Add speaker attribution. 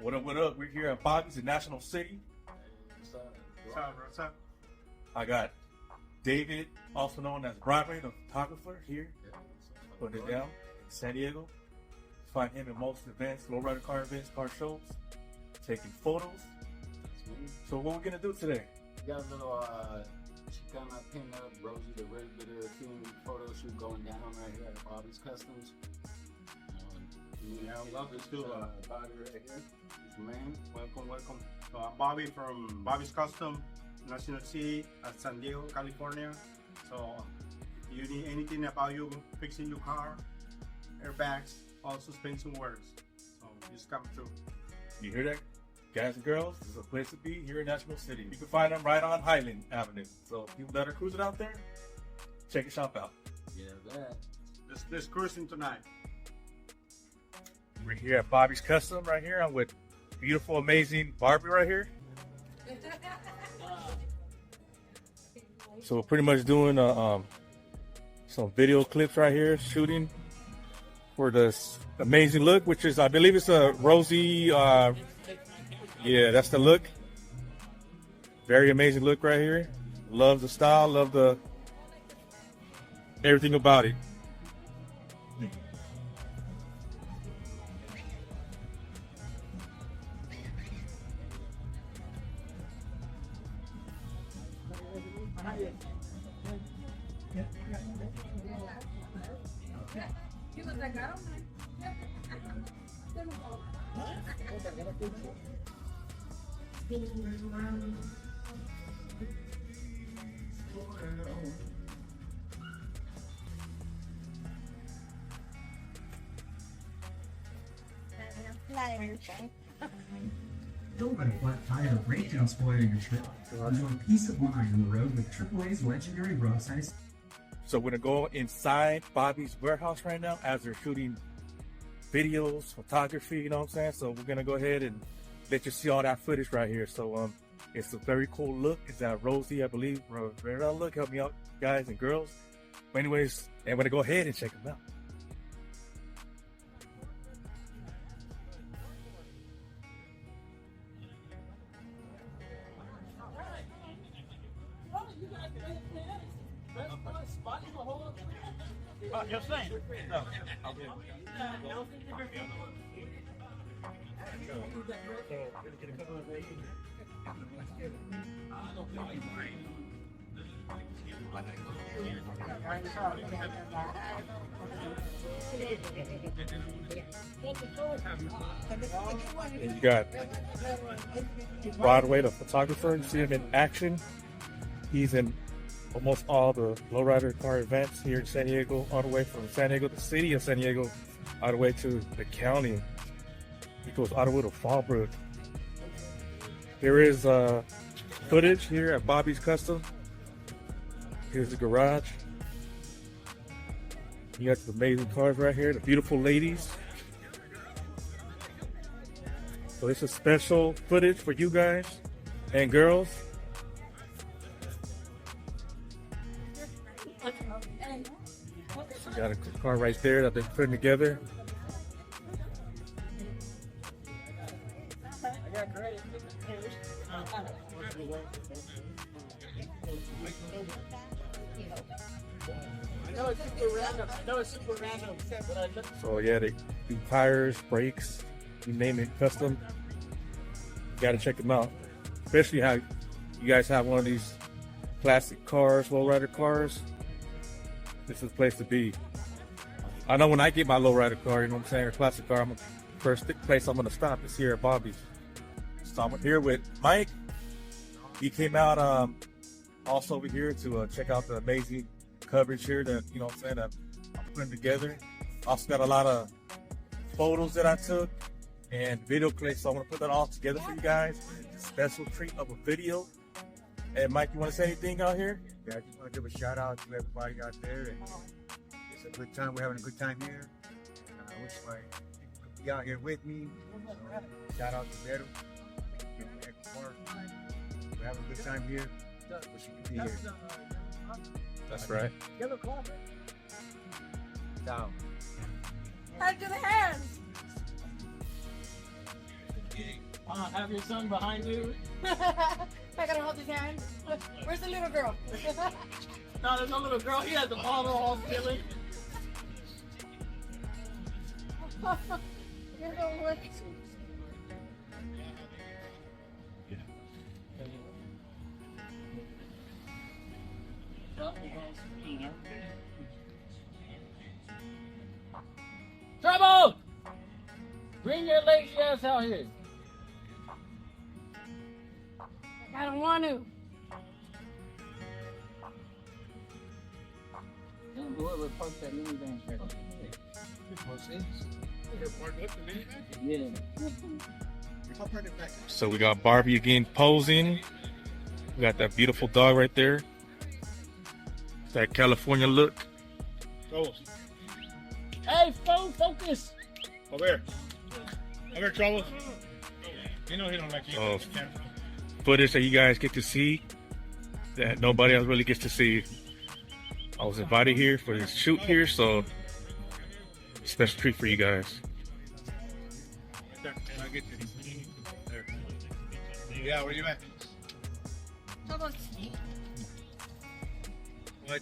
Speaker 1: What up, what up? We're here at Bobby's in National City.
Speaker 2: What's up, bro? What's up?
Speaker 1: I got David, also known as Broadway, the photographer here. Putting it down in San Diego. Find him in most events, lowrider car events, car shows, taking photos. So what we're gonna do today?
Speaker 2: We got a little Chicana pin-up, Rosie the Riveter theme photo shoot going down right here at Bobby's Customs.
Speaker 3: Yeah, I love this too.
Speaker 2: Bobby right here. Man,
Speaker 3: Welcome. So I'm Bobby from Bobby's Custom, National City at San Diego, California. So if you need anything about you fixing your car, airbags, all suspension works. So just come through.
Speaker 1: You hear that? Guys and girls, this is a place to be here in National City. You can find them right on Highland Avenue. So people that are cruising out there, check your shop out.
Speaker 2: yeah, that.
Speaker 3: This cruising tonight.
Speaker 1: We're here at Bobby's Custom right here. I'm with beautiful, amazing Barbie right here. So we're pretty much doing some video clips right here, shooting for this amazing look, which is, I believe it's a Rosie, yeah, that's the look. Very amazing look right here. Love the style, love the everything about it.
Speaker 4: Don't let a flat tire or breakdown spoil your trip. Enjoy peace of mind on the road with AAA's legendary roadside.
Speaker 1: So we're gonna go inside Bobby's warehouse right now as they're shooting videos, photography, you know what I'm saying? So we're gonna go ahead and let you see all that footage right here. So it's a very cool look. It's that Rosie, I believe, Riveter look. Help me out, guys and girls. But anyways, I'm gonna go ahead and check them out.
Speaker 3: You're saying? No.
Speaker 1: And you got Broadway, the photographer. You see him in action. He's in almost all the lowrider car events here in San Diego, all the way from San Diego, the city of San Diego, all the way to the county. He goes all the way to Fallbrook. There is footage here at Bobby's Custom. Here's the garage. You got the amazing cars right here, the beautiful ladies. So this is special footage for you guys and girls. So got a car right there that they're putting together. So yeah, they do tires, brakes, you name it, custom. You gotta check them out. Especially how you guys have one of these classic cars, lowrider cars. This is the place to be. I know when I get my lowrider car, you know what I'm saying, or classic car, first place I'm gonna stop is here at Bobby's. So I'm here with Mike. He came out also over here to check out the amazing coverage here that, you know what I'm saying, that I'm putting together. Also got a lot of photos that I took and video clips, so I'm gonna put that all together for you guys. It's a special treat of a video. And Mike, you wanna say anything out here?
Speaker 5: Yeah, I just want to give a shout out to everybody out there. And it's a good time. We're having a good time here. I wish my people could be out here with me. Shout out to Vero. We're having a good time here. Wish you could be here.
Speaker 1: That's right.
Speaker 5: Down.
Speaker 6: Hand to the hands. Have your son behind you.
Speaker 7: I gotta hold his hand. Where's the little girl?
Speaker 6: No, there's no little girl. He has the bottle all chilling.
Speaker 7: You're the one.
Speaker 6: Trouble! Bring your lazy ass out here.
Speaker 7: I don't want to.
Speaker 6: Whoever parked that minivan here. Yeah.
Speaker 1: So we got Barbie again posing. We got that beautiful dog right there. That California look.
Speaker 6: Hey, phone focus.
Speaker 3: Over here. Over here, Trouble. You know he don't like you.
Speaker 1: Oh, footage that you guys get to see that nobody else really gets to see. I was invited here for this shoot here, so special treat for you guys.
Speaker 3: There. I'll get you. There. Yeah, where you at? What?